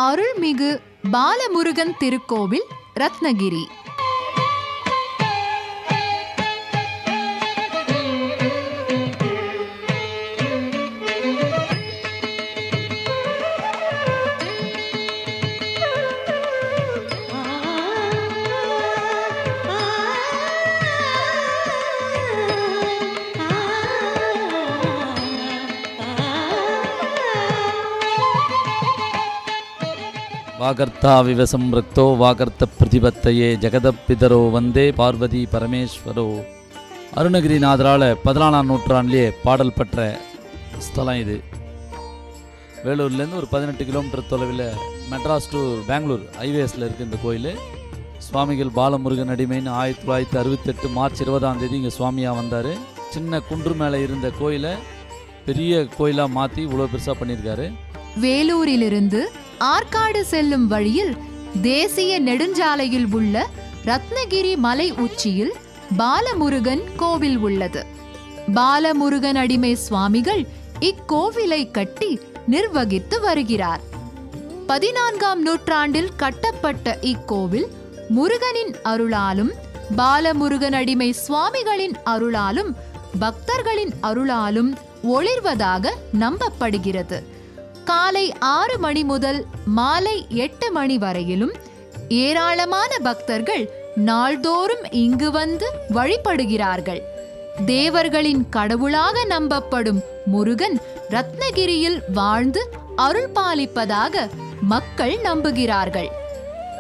அருள்மிகு பாலமுருகன் திருக்கோவில், ரத்னகிரி. வாகர்த்தாவிவ சம்ருக்தோ வாகர்த்த பிரதிபத்தையே ஜெகதப்பிதரோ வந்தே பார்வதி பரமேஸ்வரோ. அருணகிரிநாதரால் 14ஆம் நூற்றாண்டிலே பாடல் பெற்ற ஸ்தலம் இது. வேலூர்லேருந்து ஒரு 18 கிலோமீட்டர் தொலைவில் மெட்ராஸ் டு பெங்களூர் ஹைவேஸில் இருக்குது இந்த கோயில். சுவாமிகள் பாலமுருகன் அடிமைன்னு 1968 மார்ச் 20ஆம் தேதி இங்கே சுவாமியாக வந்தார். சின்ன குன்று மேலே இருந்த கோயிலை பெரிய கோயிலாக மாற்றி இவ்வளோ பெருசாக பண்ணியிருக்காரு. வேலூரிலிருந்து ஆற்காடு செல்லும் வழியில் தேசிய நெடுஞ்சாலையில் உள்ள ரத்னகிரி மலை உச்சியில் பாலமுருகன் கோவில் உள்ளது. பாலமுருகன் அடிமை சுவாமிகள் இக்கோவிலை கட்டி நிர்வகித்து வருகிறார். 14ஆம் நூற்றாண்டில் கட்டப்பட்ட இக்கோவில் முருகனின் அருளாலும் பாலமுருகன் அடிமை சுவாமிகளின் அருளாலும் பக்தர்களின் அருளாலும் ஒளிர்வதாக நம்பப்படுகிறது. காலை 6 மணி முதல் மாலை 8 மணி வரையிலும் ஏராளமான பக்தர்கள் நாள்தோறும் இங்கு வந்து வழிபடுகிறார்கள். தேவர்களின் கடவுளாக நம்பப்படும் முருகன் ரத்னகிரியில் வாழ்ந்து அருள் பாலிப்பதாக மக்கள் நம்புகிறார்கள்.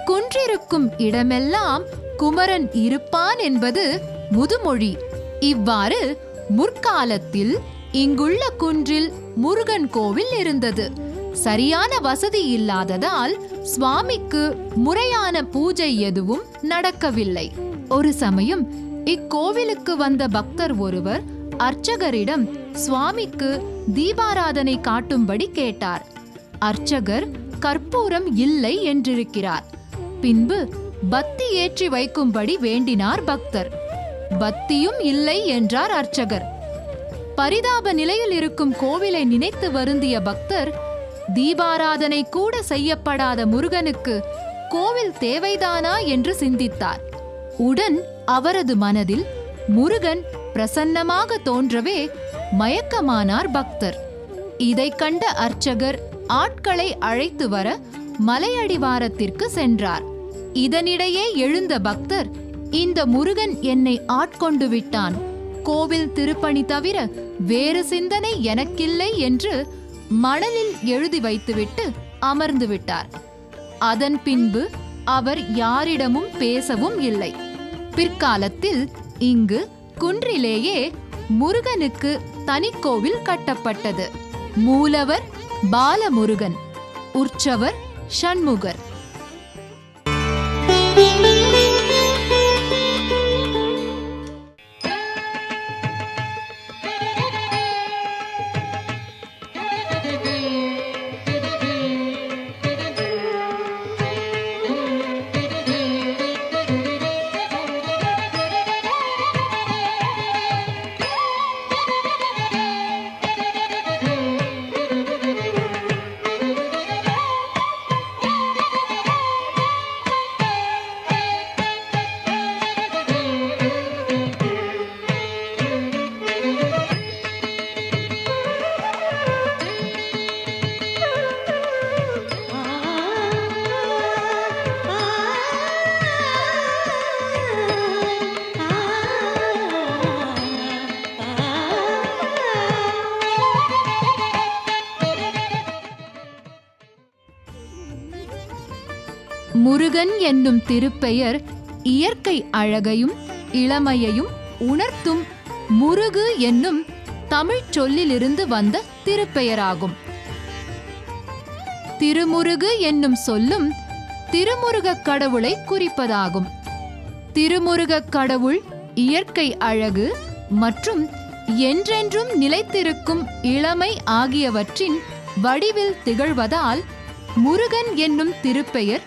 குன்றிருக்கும் இடமெல்லாம் குமரன் இருப்பான் என்பது முதுமொழி. இவ்வாறு முற்காலத்தில் இங்குள்ள குன்றில் முருகன் கோவில் இருந்தது. சரியான வசதி இல்லாததால் சுவாமிக்கு முறையான பூஜை எதுவும் நடக்கவில்லை. ஒரு சமயம் இக்கோவிலுக்கு வந்த பக்தர் ஒருவர் அர்ச்சகரிடம் சுவாமிக்கு தீபாராதனை காட்டும்படி கேட்டார். அர்ச்சகர் கற்பூரம் இல்லை என்றிருக்கிறார். பின்பு பத்தி ஏற்றி வைக்கும்படி வேண்டினார் பக்தர். பத்தியும் இல்லை என்றார் அர்ச்சகர். பரிதாப நிலையில் இருக்கும் கோவிலை நினைத்து வருந்திய பக்தர், தீபாராதனை கூட செய்யப்படாத முருகனுக்கு கோவில் தேவைதானா என்று சிந்தித்தார். உடன் அவரது மனதில் முருகன் பிரசன்னமாக தோன்றவே மயக்கமானார் பக்தர். இதை கண்ட அர்ச்சகர் ஆட்களை அழைத்து வர மலையடிவாரத்திற்கு சென்றார். இதனிடையே எழுந்த பக்தர், இந்த முருகன் என்னை ஆட்கொண்டு விட்டான், கோவில் திருப்பணி தவிர வேறு சிந்தனை எனக்கில்லை என்று மணலில் எழுதி வைத்துவிட்டு அமர்ந்து விட்டார். அதன் பின்பு அவர் யாரிடமும் பேசவும் இல்லை. பிற்காலத்தில் இங்கு குன்றிலேயே முருகனுக்கு தனிக்கோவில் கட்டப்பட்டது. மூலவர் பாலமுருகன், உற்சவர் ஷண்முகர். முருகன் என்னும் திருப்பெயர் இயற்கை அழகையும் இளமையையும் உணர்த்தும் முருகு என்னும் தமிழ் சொல்லிலிருந்து வந்த திருப்பெயராகும். திருமுருகு என்னும் சொல்லும் திருமுருகக் கடவுளை குறிப்பதாகும். திருமுருகக் கடவுள் இயற்கை அழகு மற்றும் என்றென்றும் நிலைத்திருக்கும் இளமை ஆகியவற்றின் வடிவில் திகழ்வதால் முருகன் என்னும் திருப்பெயர்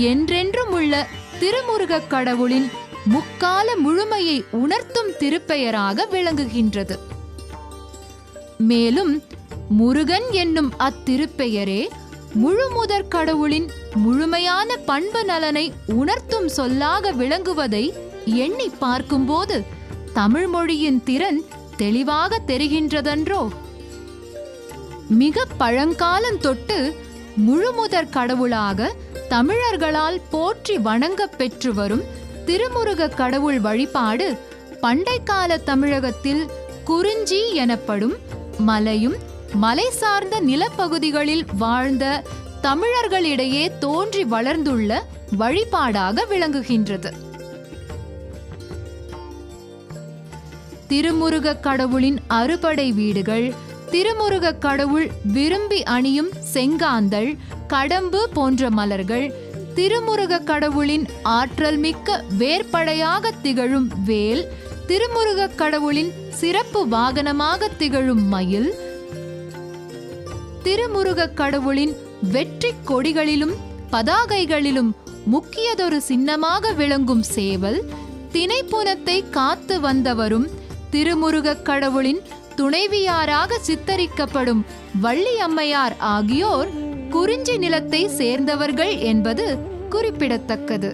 என்றென்றும் உள்ள திருமுருகக் கடவுளின் முக்கால முழுமையை உணர்த்தும் திருப்பெயராக விளங்குகின்றது. மேலும் முருகன் என்னும் அத்திருப்பெயரே முழுமுதற் கடவுளின் முழுமையான பண்பு நலனை உணர்த்தும் சொல்லாக விளங்குவதை எண்ணி பார்க்கும்போது தமிழ் மொழியின் திறன் தெளிவாக தெரிகின்றதன்றோ. மிக பழங்காலம் தொட்டு முழுமுதற் கடவுளாக தமிழர்களால் போற்றி வணங்க பெற்று வரும் திருமுருக கடவுள் வழிபாடு பண்டைக்கால தமிழகத்தில் குறிஞ்சி எனப்படும் மலையும் மலை சார்ந்த நிலப்பகுதிகளில் வாழ்ந்த தமிழர்களிடையே தோன்றி வளர்ந்துள்ள வழிபாடாக விளங்குகின்றது. திருமுருக கடவுளின் அறுபடை வீடுகள், திருமுருக கடவுள் விரும்பி அணியும் செங்காந்தள், கடம்பு போன்ற மலர்கள், திருமுருக கடவுளின் ஆற்றல் மிக்க வேற்படையாக திகழும் வேல், திருமுருக கடவுளின் சிறப்பு வாகனமாக திகழும் மயில், திருமுருக கடவுளின் வெற்றி கொடிகளிலும் பதாகைகளிலும் முக்கியதொரு சின்னமாக விளங்கும் சேவல், திணைப்புனத்தை காத்து வந்தவரும் திருமுருக கடவுளின் துணைவியாராக சித்தரிக்கப்படும் வள்ளி அம்மையார் ஆகியோர் குறிஞ்சி நிலத்தை சேர்ந்தவர்கள் என்பது குறிப்பிடத்தக்கது.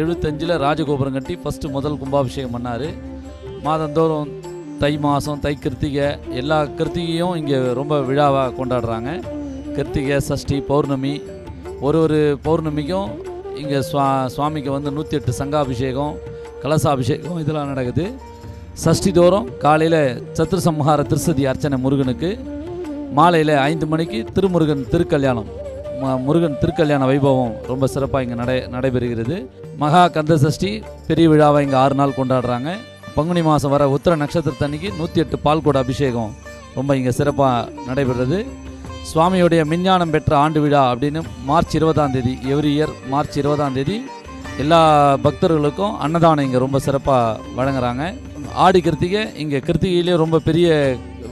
75 ராஜகோபுரம் கட்டி முதல் கும்பாபிஷேகம் பண்ணார். மாதந்தோறும் தை மாதம், தை கிருத்திகை, எல்லா கிருத்திகையும் இங்கே ரொம்ப விழாவாக கொண்டாடுறாங்க. கிருத்திகை, சஷ்டி, பௌர்ணமி, ஒரு பௌர்ணமிக்கும் இங்கே சுவாமிக்கு 108 சங்காபிஷேகம், கலசாபிஷேகம் இதெல்லாம் நடக்குது. சஷ்டி தோறும் காலையில் சத்ருசம்ஹார திருசதி அர்ச்சனை முருகனுக்கு, மாலையில் 5 மணிக்கு திருமுருகன் திருக்கல்யாணம், முருகன் திருக்கல்யாண வைபவம் ரொம்ப சிறப்பாக இங்கே நடைபெறுகிறது. மகா கந்த சஷ்டி பெரிய விழாவை இங்கே 6 நாள் கொண்டாடுறாங்க. பங்குனி மாதம் வர உத்திர நட்சத்திரத்தன்னைக்கு 108 பால்கோட அபிஷேகம் ரொம்ப இங்கே சிறப்பாக நடைபெறுறது. சுவாமியுடைய மிஞ்ஞானம் பெற்ற ஆண்டு விழா அப்படின்னு மார்ச் 20ஆம் தேதி, எவ்ரி இயர் மார்ச் 20ஆம் தேதி எல்லா பக்தர்களுக்கும் அன்னதானம் இங்கே ரொம்ப சிறப்பாக வழங்குறாங்க. ஆடி கிருத்திகை இங்கே கிருத்திகையிலே ரொம்ப பெரிய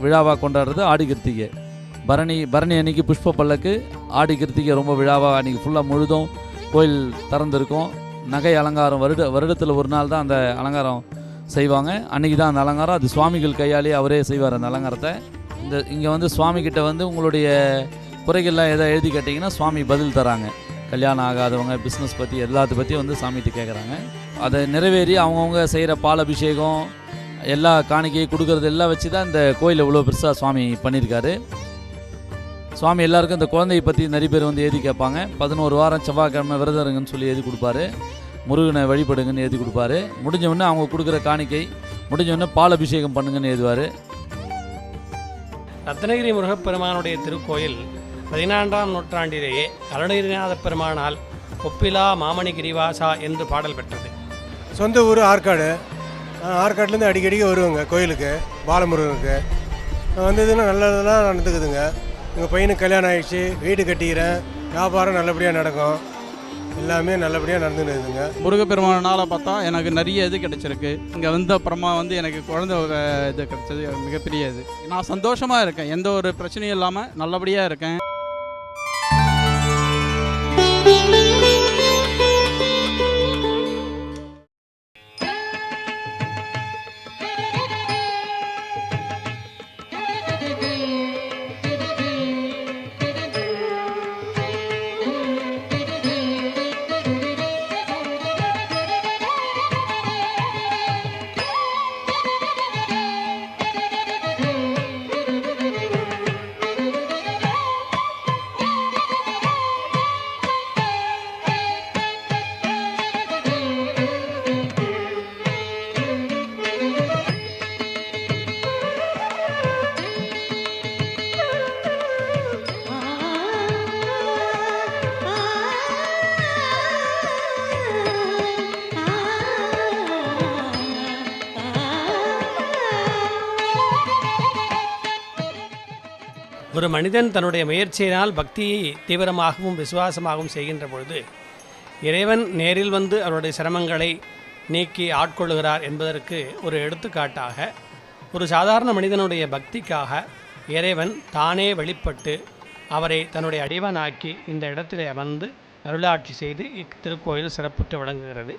விழாவாக கொண்டாடுறது ஆடி கிருத்திகை. பரணி அன்னைக்கு புஷ்ப பல்லக்கு, ஆடி கிருத்திகை ரொம்ப விழாவாக அன்றைக்கி ஃபுல்லாக முழுதும் கோயில் திறந்திருக்கும். நகை அலங்காரம் வருடத்தில் ஒரு நாள் தான் அந்த அலங்காரம் செய்வாங்க. அன்றைக்கி தான் அந்த அலங்காரம், அது சுவாமிகள் கையாலே அவரே செய்வார் அந்த அலங்காரத்தை. இங்கே சுவாமிகிட்ட உங்களுடைய குறைகள்லாம் எதை எழுதி கேட்டிங்கன்னா சுவாமி பதில் தராங்க. கல்யாணம் ஆகாதவங்க, பிஸ்னஸ் பற்றி எல்லாத்த பற்றி சாமிகிட்ட கேட்குறாங்க. அதை நிறைவேறி அவங்கவுங்க செய்கிற பால் அபிஷேகம் எல்லா காணிக்கையை கொடுக்கறது எல்லாம் வச்சு தான் இந்த கோயிலை இவ்வளோ பெருசாக சுவாமி பண்ணியிருக்காரு. சுவாமி எல்லாருக்கும் இந்த குழந்தையை பற்றி நிறைய பேர் எழுதி கேட்பாங்க. 11 வாரம் செவ்வாய்க்கிழமை விரதம் இருங்கன்னு சொல்லி எழுதி கொடுப்பாரு. முருகனை வழிபடுங்கன்னு எழுதி கொடுப்பாரு. முடிஞ்சவொடனே அவங்க கொடுக்குற காணிக்கை முடிஞ்சவொடனே பால் அபிஷேகம் பண்ணுங்கன்னு எழுதுவார். ரத்னகிரி முருகப்பெருமானுடைய திருக்கோயில் 14ஆம் நூற்றாண்டிலேயே அருணகிரிநாத பெருமானால் ஒப்பிலா மாமணி கிரிவாசா என்று பாடல் பெற்றது. சொந்த ஊர் ஆற்காடு. ஆற்காட்டிலேருந்து அடிக்கடிக்கு வருவாங்க கோயிலுக்கு, பாலமுருகனுக்கு. வந்ததுன்னா நல்லதெல்லாம் நடந்துக்குதுங்க. எங்கள் பையனுக்கு கல்யாணம் ஆகிடுச்சு, வீடு கட்டிக்கிறேன், வியாபாரம் நல்லபடியாக நடக்கும், எல்லாமே நல்லபடியாக நடந்துக்குதுங்க. முருகப்பெருமானால் பார்த்தா எனக்கு நிறைய இது கிடைச்சிருக்கு. இங்கே வந்த அப்புறமா எனக்கு குழந்தை இது கிடைச்சது மிகப்பெரிய இது. நான் சந்தோஷமாக இருக்கேன், எந்த ஒரு பிரச்சனையும் இல்லாமல் நல்லபடியாக இருக்கேன். ஒரு மனிதன் தன்னுடைய முயற்சியினால் பக்தியை தீவிரமாகவும் விசுவாசமாகவும் செய்கின்ற பொழுது இறைவன் நேரில் வந்து அவருடைய சிரமங்களை நீக்கி ஆட்கொள்ளுகிறார் என்பதற்கு ஒரு எடுத்துக்காட்டாக ஒரு சாதாரண மனிதனுடைய பக்திக்காக இறைவன் தானே வெளிப்பட்டு அவரை தன்னுடைய அடிவனாக்கி இந்த இடத்திலே அமர்ந்து அருளாட்சி செய்து இத்திருக்கோயில் சிறப்புற்று விளங்குகிறது.